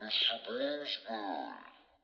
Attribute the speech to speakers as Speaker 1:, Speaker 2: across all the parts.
Speaker 1: Mr. Bloomsbury. I'm afraid that all our friends here, they're just not bringing in the crowds like they used to. What do you mean? It breaks my heart, but I have to sell the museum. It broke. And Mr. Bloomsbury, the museum can't close. I have no choice, Ted. Museum attendance is down. No one's buying anything from the gift shop. Even the glow-in-the-dark star stickers? Even the glow-in-the-dark star stickers. I love this. I especially love the Milky Way. Wait! What happened to the museum? Well, I'm glad you asked. It'll be torn down in a parking lot like this place, with high hourly rates and no daily maximums. The why doesn't need another parking lot. The world needs a place where kids' brains can grow. Exactly. That's why I'm thinking they can grow climbing out all the spaces in the new parking lot. Come on, how fun is that? He's not serious, is he? Well, it's time, Father. We're not gonna get a better offer. I know. What? Huh? What if we did something? What if we got an amazing new exhibit? You know, Ted, you need to worry about finding an amazing new job. Hold on to it. But I was just right. Right. Ted, if you have an idea, now's the time to speak up. What is it? Yes, what is it? It's the famous, and rare, incredible, spit it out, what about the last strain of Sagala? I'm sorry, you lost me at the last. It's an ancient idol, 20 tons of granite, carved by 1,000 craftsmen over 100 years. I had all the charts ready. I was all set to go to Africa when something happened with my mind. Hello? How about the birth of your only son? That would be me. Yes. Did I begin another adventure? Raising Junior. Well, now that that's done, you can finally finish what you've started, which is bringing home the lost shrine of Sagala.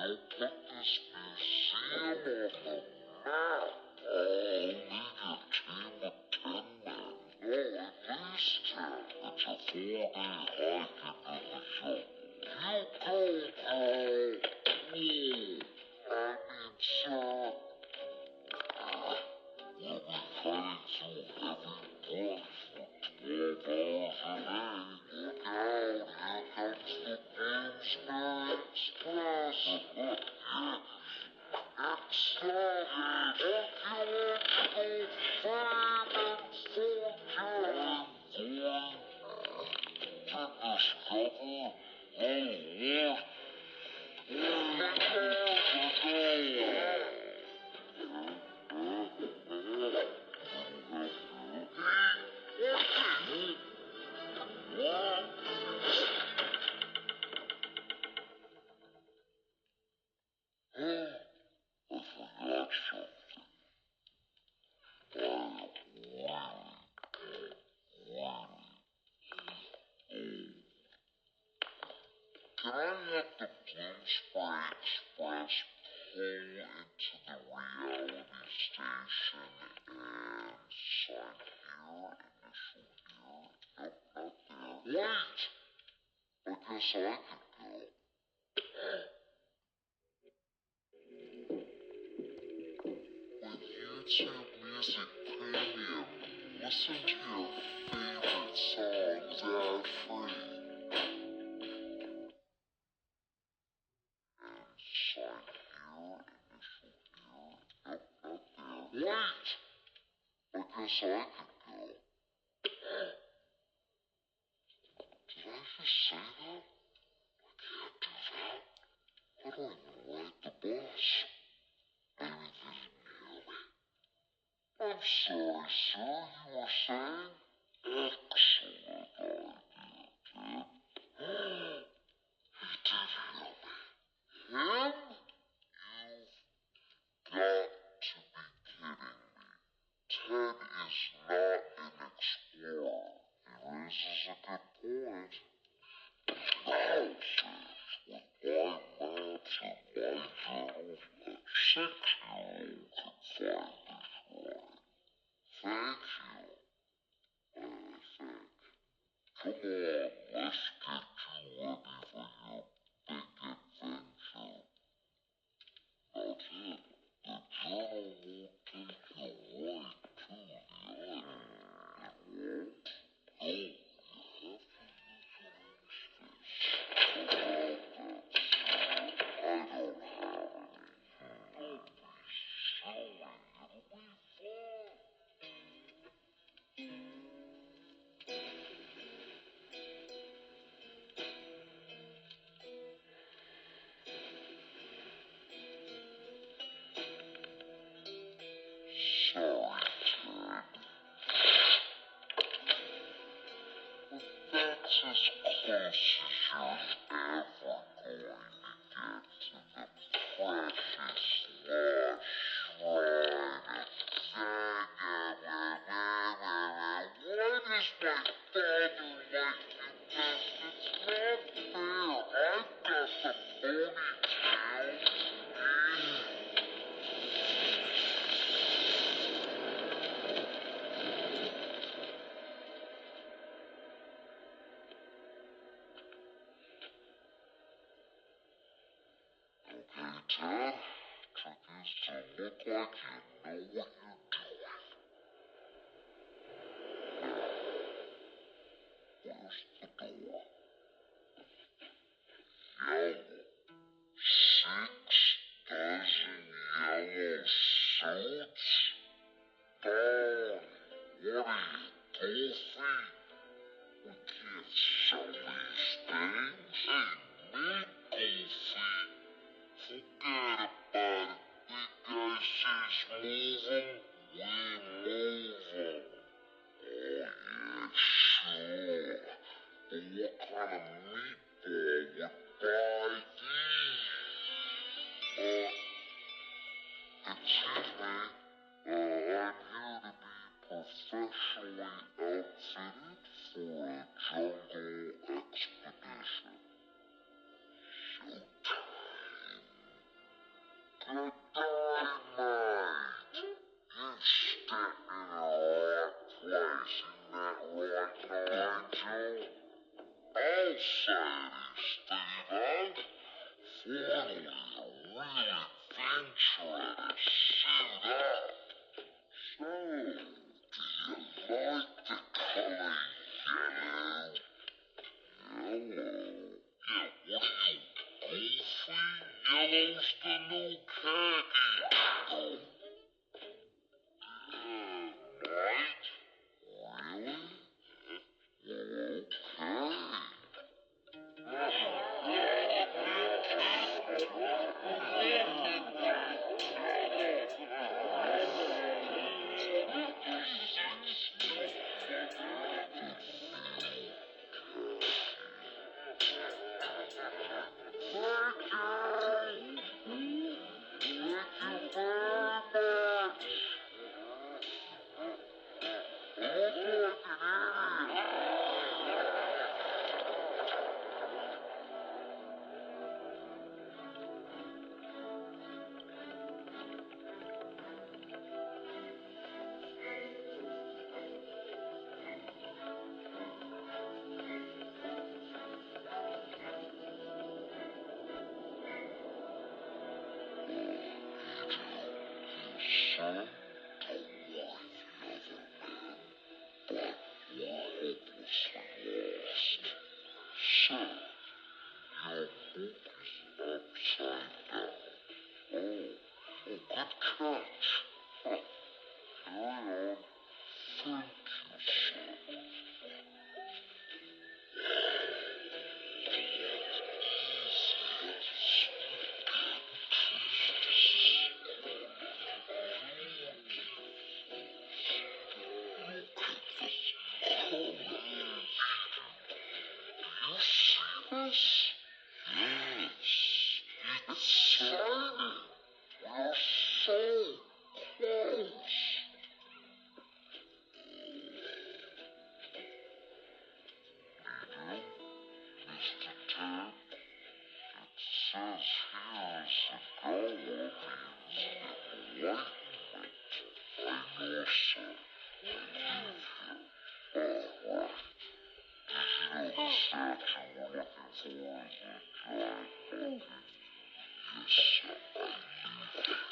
Speaker 1: You'll put this museum on the map. I'll need your team of 10 men. No, at least 10. It's a 4-day hike into the jungle. You go, pal. I mean, sir. Can I have the Bloomsbury Express pull into the reality station and sign here, initial here? Nope, not there. Wait! I guess I could go. With YouTube Music Premium, listen to your favorite songs ad-free. Sign here, initial here. Nope, not there. Wait! I guess I could go. Did I just say that? I can't do that. I don't even ride the bus. Maybe they didn't hear me. I'm sorry, sir, you were saying? Excellent idea, kid. He did hear me. Him? You've got to be kidding me. Ted is not an explorer. He raises a good point. Nonsense. With my maps and my journals, a 6-year-old can find this right. Thank you. Come on, let's get you ready for your big adventure. That's it. The journal will take you right to the island. It won't? No, you have to use your instincts. I don't have any. Don't be silly. It'll be fun. Sorry, Ted. But that's as close as you're ever going to get to the precious lost shrine of Zagababababa. Why does my father like you this? It's not fair. I've got the ponytail. Okay, Ted. Trick is to look like you know what you're doing. Where's the door? Yellow. 6 dozen yellow suits? Darn, what are you, goofy? We can't sell these things. Hey, me, goofy. Forget about it. Big guy says move 'em, we move 'em. Oh, yeah, sure. But what kind of meatball would buy these? Excuse me. I'm here to be professionally outfitted for a jungle expedition. Showtime. Good day, mate. You've stepped in the right place, isn't that right, Nigel? I'll say this, Steve-O. Finally, a real adventurer to suit up. So, do you like the color yellow? Yellow? Yeah, what are you, goofy? Yellow's the new khaki. Mate? Really? Well, okay. sir. Your book is upside down. Oh, good catch. Carry on. Thank you, sir. Yes, it's shiny. We're so close. Mr. Ted, it says here is a girl audience enlightenment. I know, sir. Alright. The search you were looking for is a dry organ. Yes, sir, I need it.